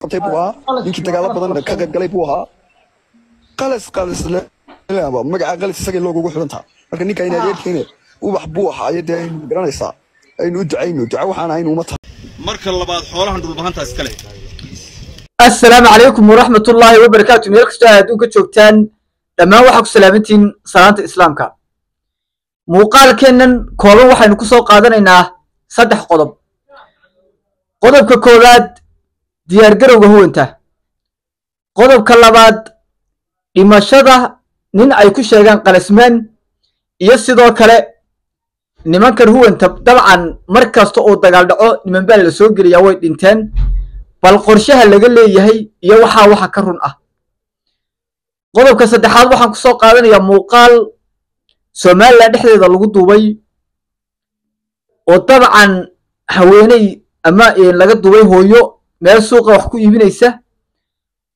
qabtay buu ahaa ninkii dagaalo badan ka qayb galay buu ahaa qalas laba magaca qalas isaga loogu xirantaa marka ninka inaad yeelkeen ubax buu ahaa ayadee aynu garanaysaa aynu ducayno duca waxaan aynu uma tahay marka labaad xoolahan dhulbahanta iska leh. assalaamu calaykum waraxmatullaahi wabarakaatu meel kasta aad u ka joogtaan dhammaan waxaa ku salaamantiin salaanta islaamka muuqaalkeennan kooban waxaynu ku soo qaadanaynaa 3 qodob. qodobka koowaad diyaargarowga huwanta, qodobka labaad dhimashada nin ay ku sheegaan qalasmaan, iyo sidoo kale nimankan huwanta dabcan markasta oo dagaal dhaco niman baa la soo geliyaa way dhinteen, bal qorshaha laga leeyahay iyo waxa ka run ah. qodobka saddexaad waxaan ku soo qaadanayaa muuqaal Soomaaliya dhexdeeda lagu duubay oo dabcan haweeney ama laga duubay hooyo meel suuqa wax ku iibinaysa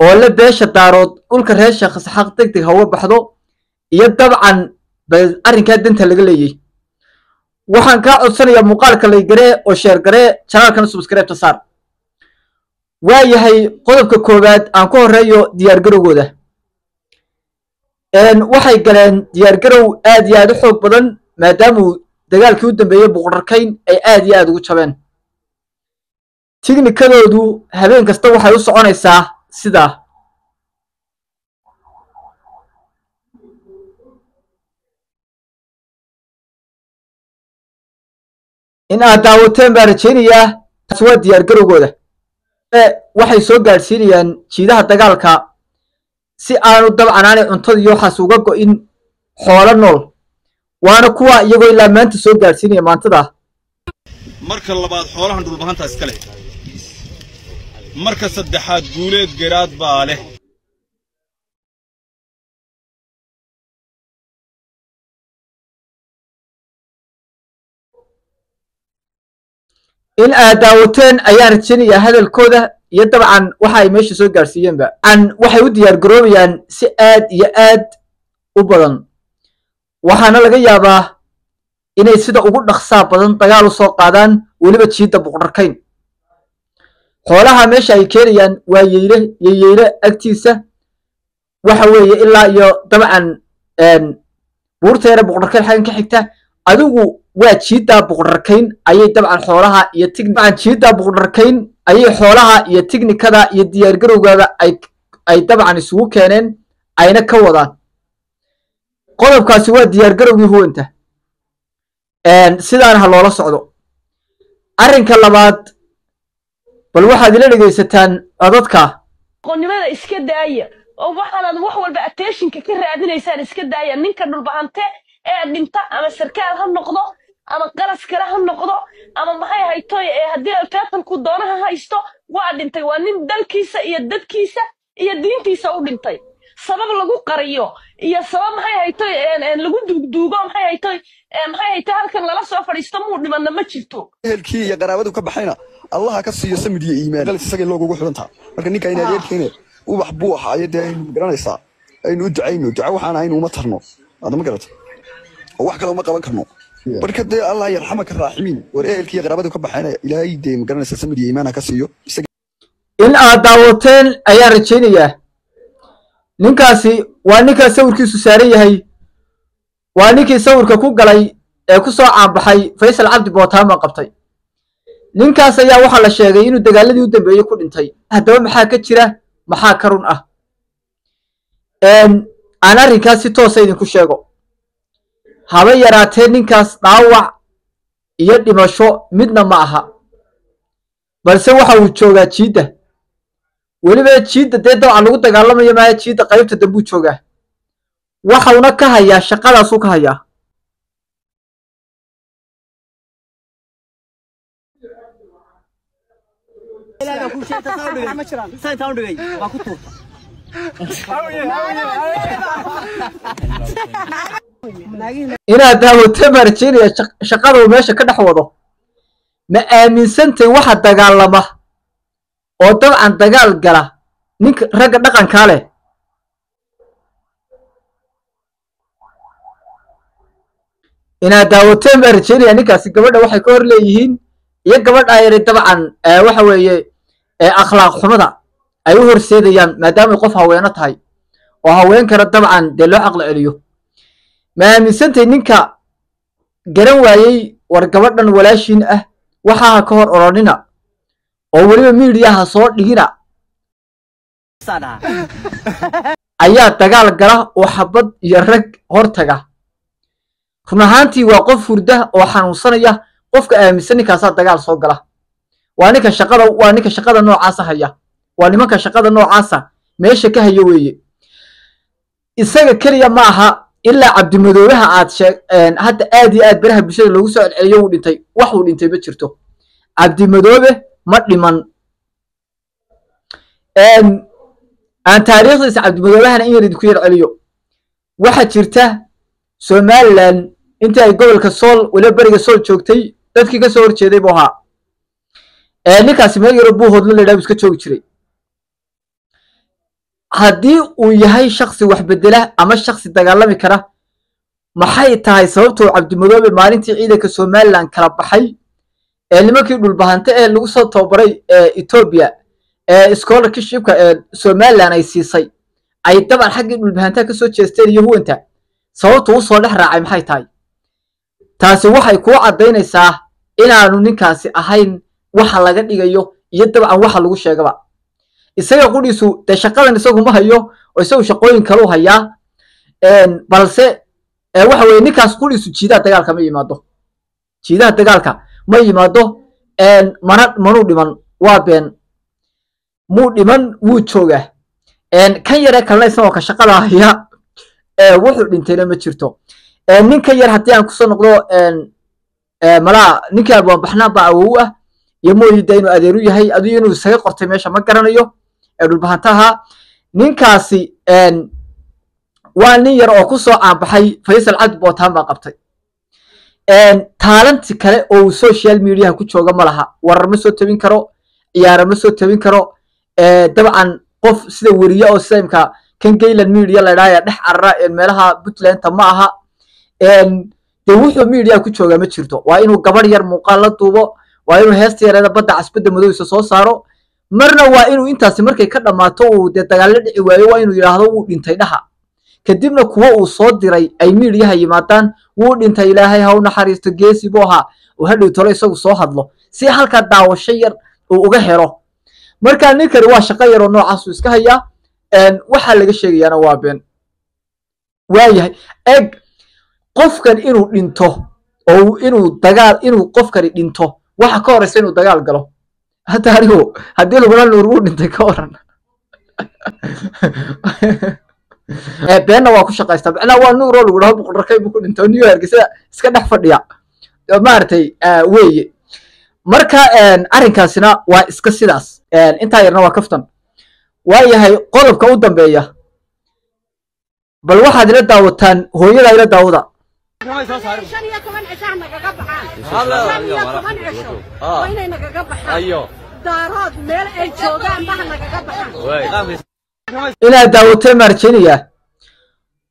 oo la beesha daarood dhulka reer Sheekh Isxaaq degdeg hawa baxdo iyo dabcan arrinka danta laga leeyahay. waxaan ka codsanayaa muuqaalka la garee oo share garee channelkan subscribe saar. waayahay qodobka koowaad aan ku horeeyo diyaar garowgooda. waxay galeen diyaar garow aad iyo aad u xoog badan maadaama dagaalkii u dambeeyay boqorkayn ay aad iyo aad ugu jabeen. tignikadoodu habeen kasta waxay u soconaysaa sida in aad daawateen baan rajaynayaa. waa diyaar garowgooda waxay soo gaadhsiinayaan jiidaha dagaalka si aanu dabcan aanay cuntada iyo waxaas uga go'in xoolo nool, waana kuwa iyagoo ilaa maanta soo gaadhsiinaya maantada. marka labaad xoolahan dhulbahanta iska leh. marka saddexaad guuleed garaad baa leh. in aad daawateen ayaan rajaynayaa hadalkooda iyo dabcan waxa ay meesha soo gaarsiiyeenba waxay u diyaar garoobayaan si aad iyo aad u badan, waxaana laga yaabaa inay sida ugu dhaqsaa badan dagaal u soo qaadaan weliba jiidda boqorkayn. xoolaha meesha ay keenayaan waa yeyle agtiisa waxa weeye ilaa iyo dabcan buurteena boqorkayn xagan ka xigta adigu waa jiidda boqorkayn ayay dabcan xoolaha iyo jiidda boqorkayn ayay xoolaha iyo tignikada iyo diyaar garowgooda ay dabcan isugu keeneen ayna ka wadaan. qodobkaasi waa diyaar garowgii huwanta sidaan ha loola socdo. arrinka labaad bal waxaad ila dhegaysataan codadka qonnimada iska daaya oo waxaad wax walba attentionka ka raadinaysaan iska daaya. ninka dhulbahante ee dhinta ama sarkaal ha noqdo ama qalas kale ha noqdo ama maxay haytoy haddii alkaatanku doonaha haysto waa dhintay, waa nin dalkiisa iyo dadkiisa iyo diintiisa u dhintay. sabab lagu qariyo iyo sabab maxay haytoy lagu duugduugo maxay haytoy halkan lala soo fadhiisto muu dhimanna ma jirto. ehelkii iyo qaraabadu ka baxayna allaha ka siiyo samid iyo iimaan qalas isaga loogu xirantaa marka ninka inaad yeelkeen ubax buu ahaa ayadee aynu garanaysaa aynu ducayno duca waxaan aynu uma tarno aad ma garato wax kale uma qaban karno marka dee allah yarxamaka raaximiin war ehelkii qaraabadu ka baxayna ilaahay dee ma garanaysaa samid iyo iimaan ka siiyo. in aad daawateen ayaan rajaynayaa. ninkaasi waa ninkaa sawirkiisu saaran yahay, waa ninkii sawirka ku galay ee ku soo caanbaxay Faysal Cabdi Bootaama qabtay. ninkaas ayaa waxaa la sheegay inuu dagaaladii u dambeeyay ku dhintay. haddaba maxaa ka jira, maxaa ka run ah? aan arrinkaas si toosa idinku sheego. haba yaraatee ninkaas dhaawac iyo dhimasho midna ma aha, balse waxa uu joogaa jiidda, weliba jiidda dee dabcan lagu dagaalamayo maaha, jiidda qaybta dambuu joogaa, waxauna ka hayaa shaqadaasuu ka hayaa. inaad daawateen baan rajaynayaa shaqada uu meesha ka dhex wado. ma aaminsantay waxa dagaalama oo dabcan dagaal gala ninka ragga dhaqankaa leh. inaad daawateen baan rajaynayaa ninkaasi gabadha waxay ka hor leeyihiin iyo gabadha ayay dabcan waxa weeye akhlaaq xumada ay u horseedayaan maadaama qof haweeno tahay oo haweenkana dabcan dee loo caqli celiyo ma aaminsantay ninka garan waayey war gabadhan walaashiin ah waxaa ka hor oranina oo weliba miidiyaha soo dhigina ayaa dagaal gala oo xabad iyo rag hortaga run ahaantii waa qof hurda oo xanuunsanaya qofka aaminsan ninkaasaa dagaal soo gala waa ninka shaqada noocaasa haya waa nimanka shaqada noocaasa meesha ka haya weeye isaga keliya ma aha ilaa cabdimadoobaha aad hadda aad iyo aad baraha bulshada loogu soo celceliyo uu dhintay wax uu dhintay ma jirto cabdimadoobe ma dhiman aan taariikhdiisa cabdimadoobahana in yar idinku yar celiyo waxaa jirta somaliland intii ay gobolka sool weliba beriga sool joogtay dadkii ka soo horjeeday buu ahaa ninkaasi meel yaro buu hodlo ladhaa iska joogi jiray haddii uu yahay shaksi wax bedela ama shaksi dagaalami kara maxay tahay sababtoo cabdimadoobe maalintii ciidanka somaliland kala baxay nimankii dhulbahante ee lagu soo tababaray etoobiya scholarshipka somaliland ay siisay ay dabcan xaggii dhulbahantaha ka soo jeesteen iyo huwanta sababtu u soo dhex raacay maxay tahay taasi waxay kuu caddaynaysaa inaanu ninkaasi ahayn waxa laga dhigayo iyo dabcan waxa lagu sheegaba isaga qudhiisu dee shaqadan isagu ma hayo oo isagu shaqooyin kale u hayaa balse waxa weye ninkaas qudhiisu jiidaha dagaalka ma yimaado jiidaha dagaalka ma yimaado manuu dhiman waa been muu dhiman wuu joogaa kan yaree kalena isagoo ka shaqada haya wuxuu dhintayna ma jirto ninkan yar haddii aan kusoo noqdo malaa ninkii abwaanbaxnaan baa awow ah iyo mooyida inuu adeeru yahay aduu inuu isaga qortay meesha ma garanayo dhulbahantaha ninkaasi waa nin yar oo ku soo caanbaxay faysal cabdi bootaan baa qabtay taalanti kale oo uu social mediaha ku jooga ma laha warar ma soo tabin karo ciyaaro ma soo tabin karo dabcan qof sida weriye oo sida imka kan gayland media la idhaahaya dhex carara meelaha puntlandta ma aha dee wuxuu media ku joogaa ma jirto waa inuu gabadh yar muuqaal la duubo waa inuu heesta yareeda badda casbadda madowisa soo saaro marna waa inuu intaasi markay ka dhammaato uu dee dagaallo dhici waayo waa inuu yidhaahdo wuu dhintay dhaha kadibna kuwo uu soo diray ay miidiyaha yimaadaan wuu dhintay ilaahay ha u naxariisto geesi buu ahaa oo hadhow tolo isagu soo hadlo si halkaa daawasho yar uu uga helo markaa ninkani waa shaqo yaroo noocaasuu iska hayaa waxaa laga sheegayaana waa been waayahay eg qofkan inuu dhinto oo inuu qofkani dhinto waxa ka horeysa inuu dagaal galo hadda anigu haddii lagula nuur wuu dhintay ka waran beenna waa ku shaqaystaa macnaa waa nuuroo lagu dhaho boqorrakay buu ku dhintay oo new yorkisada iska dhex fadhiya maaragtay weeye marka arrinkaasina waa iska sidaas intaa yarna waa kaftan waayahay qodobka u dambeeya bal waxaad ila daawataan hooyada ila daawada inaad daawatay maarjeniya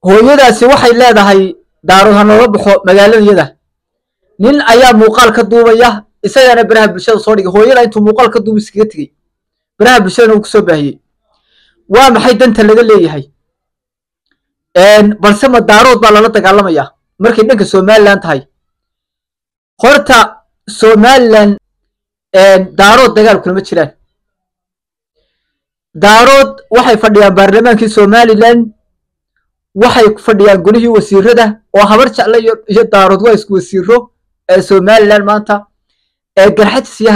hooyadaasi waxay leedahay daarood ha nooga baxo magaaladayada nin ayaa muuqaal ka duubaya isagana baraha bulshada soo dhigay hooyada intuu muuqaal ka duubi iskaga tegey baraha bulshadana uu kusoo baahiyey waa maxay danta laga leeyahay balse ma daarood baa lala dagaalamayaa markay dhanka somaliland tahay horta somaliland daarood dagaal kulama jiraan daarood waxay fadhiyaan baarlamaankii somaliland waxay fadhiyaan golihii wasiirada oo habar jecle iyo daarood waa isku wasiiro somaliland maanta garxajis iyo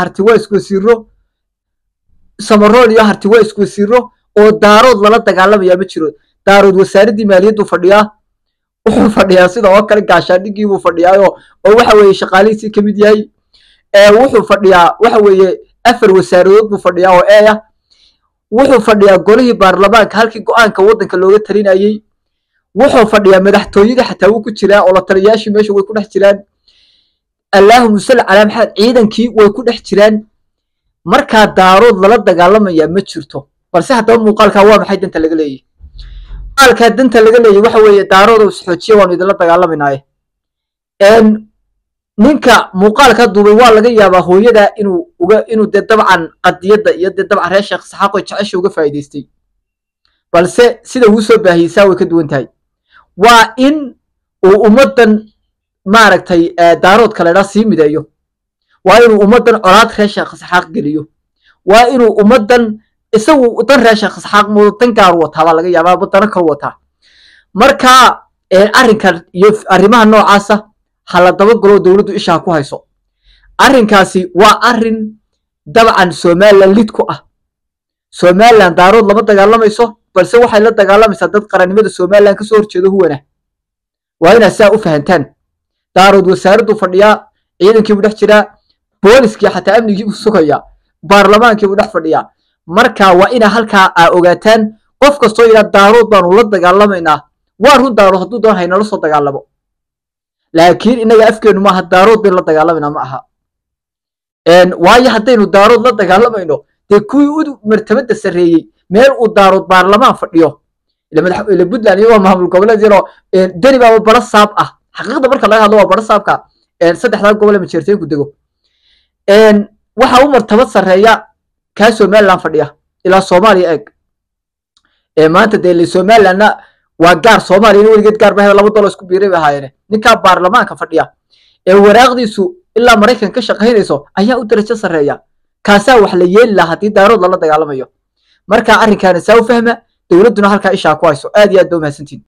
harti waa isku wasiiro samarool iyo harti waa isku wasiiro oo daarood lala dagaalamayaa ma jiro daarood wasaaraddii maaliyaddu fadhiyaa wuxuu fadhiyaa sida oo kale gaashaandhigii buu fadhiyaa oo waxa weeye shaqaalihiisii ka mid yahay wuxuu fadhiyaa waxa weeye 4 wasaaradood buu fadhiyaa oo eeya wuxuu fadhiyaa golihii baarlamaanka halkii go'aanka waddanka looga talinayay wuxuu fadhiyaa madaxtooyada xataa wuu ku jiraa oo la taliyayaashii meesha way ku dhex jiraan allaahumma salli calaa maxamed ciidankii way ku dhex jiraan markaa daarood lala dagaalamayaa ma jirto balse haddaba muuqaalkaa waa maxay danta laga leeyahy muuqaalkaa danta laga leeyahy waxa weeye daarood oo isxoojiya waanu idinla dagaalamaynaye ninka muuqaalka duubay waa laga yaabaa hooyada inuu dee dabcan qadiyadda iyo dee dabcan reer sheekh saxaaqo jecesha uga faa'iidaystay balse sida uu soo baahiyeysaa way ka duwan tahay waa in uu ummaddan maaragtay daaroodka la idhaa sii mideeyo waa inuu ummaddan colaad reer sheekh saxaaq geliyo waa inuu ummaddan isagu dan reer sheekh saxaaq moodo dan gaaru wataa baa laga yaabaa wadano kalu wataa marka arrinkan iyo arrimaha noocaasa ha la dabagalo dowladdu ishaa ku hayso arrinkaasi waa arrin dabcan somaliland lid ku ah somaliland daarood lama dagaalamayso balse waxay la dagaalamaysaa dad qarannimada somaliland kasoo horjeedo huwana waa inaad saa u fahantaan daarood wasaaraddu fadhiyaa ciidankii buu dhex jiraa booliskii xataa amnigii buu sugayaa baarlamaankii buu dhex fadhiyaa marka waa inaa halkaa aa ogaataan qof kastoo yidhaa daarood baanu la dagaalamaynaa waa run daarood hadduu doon haynala soo dagaalamo laakiin innaga afkeenu maaha daarood baynu la dagaalamayna ma aha waayo haddaynu daarood la dagaalamayno dee kuwii u martabada sarreeyey meel uu daarood baarlamaan fadhiyo ila puntland iyo waa maamul goboleed yaroo deni baaba baro saab ah xaqiiqda marka laga hadlo waa baro saabka saddexdaa gobol ee majeerteenku dego waxa u martabad sarreeya kaa somaliland fadhiya ilaa soomaaliya eeg maanta dee somalilandna waa gaar soomaaliyana weligeed gaar bahay laba dolo isku biiray bay ahaayeen ninkaa baarlamaanka fadhiya ee waraaqdiisu ilaa maraykan ka shaqaynayso ayaa u darajo sarreeya kaasaa wax la yeeli lahaa haddii daarood lala dagaalamayo marka arrinkaana saa u fahma dowladduna halkaa ishaa ku hayso aad iyo aad ba umahadsantiin